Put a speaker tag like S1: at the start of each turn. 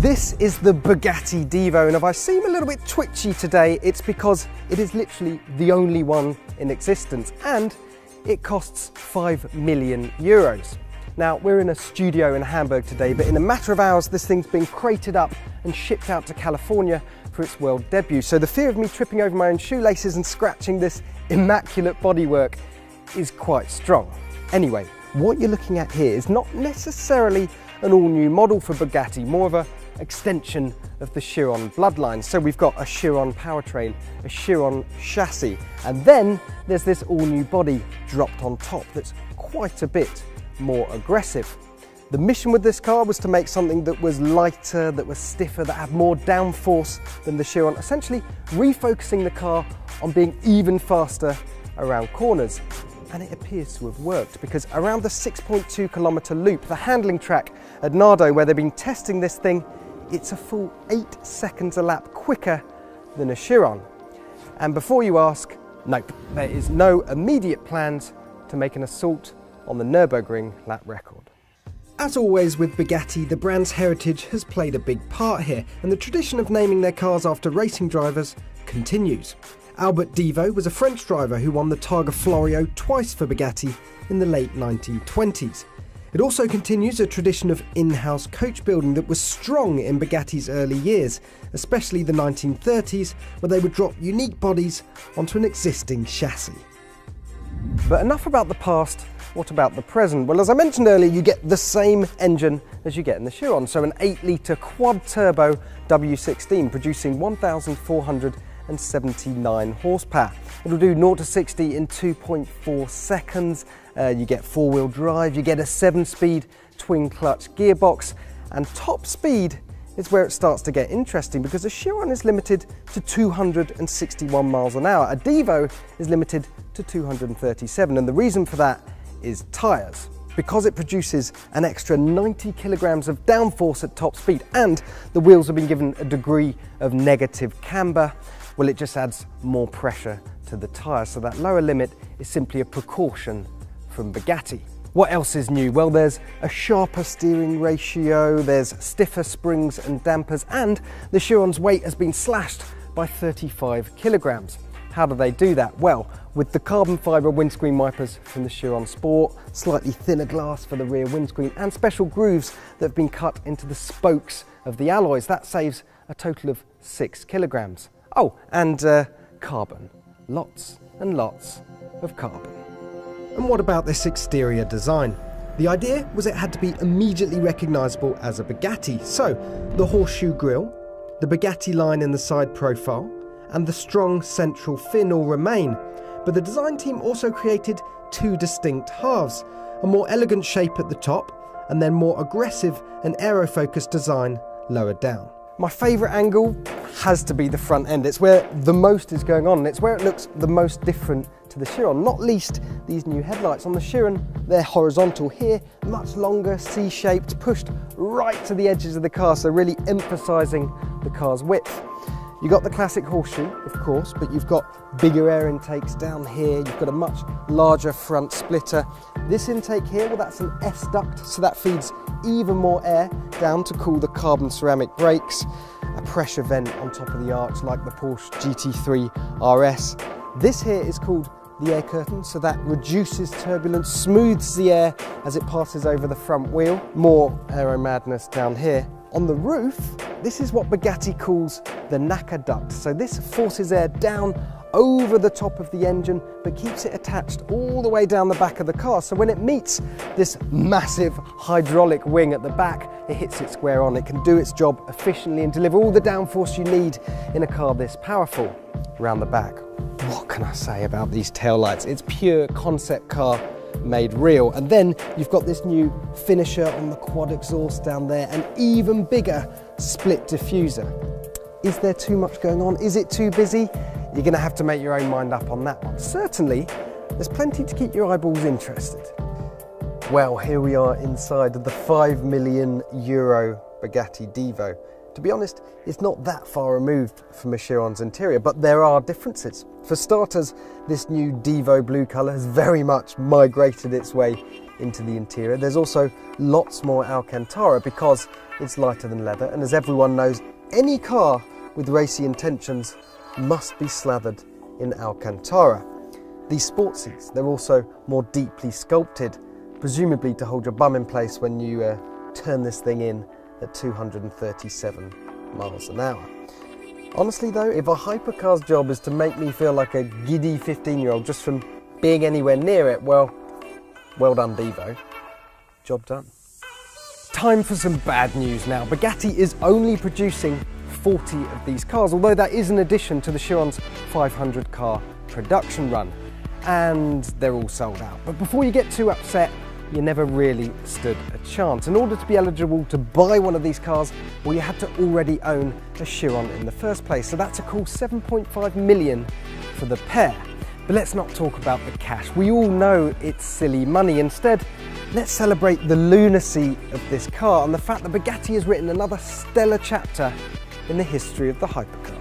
S1: This is the Bugatti Devo, and if I seem a little bit twitchy today, it's because it is literally the only one in existence, and it costs 5 million euros. Now, we're in a studio in Hamburg today, but in a matter of hours, this thing's been crated up and shipped out to California for its world debut. So the fear of me tripping over my own shoelaces and scratching this immaculate bodywork is quite strong. Anyway, what you're looking at here is not necessarily an all-new model for Bugatti, more of an extension of the Chiron bloodline. So we've got a Chiron powertrain, a Chiron chassis, and then there's this all-new body dropped on top that's quite a bit more aggressive. The mission with this car was to make something that was lighter, that was stiffer, that had more downforce than the Chiron, essentially refocusing the car on being even faster around corners. And it appears to have worked, because around the 6.2 kilometre loop, the handling track at Nardo, where they've been testing this thing, it's a full 8 seconds a lap quicker than a Chiron. And before you ask, nope, there is no immediate plans to make an assault on the Nürburgring lap record. As always with Bugatti, the brand's heritage has played a big part here, and the tradition of naming their cars after racing drivers continues. Albert Devo was a French driver who won the Targa Florio twice for Bugatti in the late 1920s. It also continues a tradition of in-house coach building that was strong in Bugatti's early years, especially the 1930s, where they would drop unique bodies onto an existing chassis. But enough about the past, what about the present? Well, as I mentioned earlier, you get the same engine as you get in the Chiron, so an 8-litre quad-turbo W16 producing 1,479 horsepower. It'll do 0 to 60 in 2.4 seconds. You get 4-wheel drive, you get a 7-speed twin-clutch gearbox, and top speed is where it starts to get interesting, because the Chiron is limited to 261 miles an hour. A Devo is limited to 237, and the reason for that is tyres. Because it produces an extra 90 kilograms of downforce at top speed, and the wheels have been given a degree of negative camber, well, it just adds more pressure to the tyres, so that lower limit is simply a precaution from Bugatti. What else is new? Well, there's a sharper steering ratio, there's stiffer springs and dampers, and the Chiron's weight has been slashed by 35 kilograms. How do they do that? Well, with the carbon fibre windscreen wipers from the Chiron Sport, slightly thinner glass for the rear windscreen, and special grooves that have been cut into the spokes of the alloys. That saves a total of 6 kilograms. Oh, and carbon. Lots and lots of carbon. And what about this exterior design? The idea was it had to be immediately recognisable as a Bugatti, so the horseshoe grille, the Bugatti line in the side profile, and the strong central fin all remain. But the design team also created 2 distinct halves, a more elegant shape at the top, and then more aggressive and aero-focused design lower down. My favourite angle has to be the front end. It's where the most is going on, and it's where it looks the most different to the Chiron, not least these new headlights. On the Chiron, they're horizontal. Here, much longer, C-shaped, pushed right to the edges of the car, so really emphasising the car's width. You've got the classic horseshoe, of course, but you've got bigger air intakes down here. You've got a much larger front splitter. This intake here, well, that's an S-duct, so that feeds even more air down to cool the carbon ceramic brakes. A pressure vent on top of the arch like the Porsche GT3 RS. This here is called the air curtain, so that reduces turbulence, smooths the air as it passes over the front wheel. More aero madness down here. On the roof, this is what Bugatti calls the Nacca duct. So this forces air down over the top of the engine, but keeps it attached all the way down the back of the car. So when it meets this massive hydraulic wing at the back, it hits it square on. It can do its job efficiently and deliver all the downforce you need in a car this powerful. Around the back, what can I say about these taillights? It's pure concept car made real. And then you've got this new finisher on the quad exhaust down there, an even bigger split diffuser. Is there too much going on? Is it too busy? You're going to have to make your own mind up on that one. Certainly, there's plenty to keep your eyeballs interested. Well, here we are inside of the €5 million Bugatti Devo. To be honest, it's not that far removed from a Chiron's interior, but there are differences. For starters, this new Devo blue colour has very much migrated its way into the interior. There's also lots more Alcantara because it's lighter than leather, and as everyone knows, any car with racy intentions must be slathered in Alcantara. These sports seats, they're also more deeply sculpted, presumably to hold your bum in place when you turn this thing in at 237 miles an hour. Honestly though, if a hypercar's job is to make me feel like a giddy 15-year-old just from being anywhere near it, well done Devo. Job done. Time for some bad news now. Bugatti is only producing 40 of these cars, although that is in addition to the Chiron's 500 car production run. And they're all sold out. But before you get too upset, you never really stood a chance. In order to be eligible to buy one of these cars, well, you had to already own a Chiron in the first place. So that's a cool 7.5 million for the pair. But let's not talk about the cash. We all know it's silly money. Instead, let's celebrate the lunacy of this car and the fact that Bugatti has written another stellar chapter in the history of the hypercar.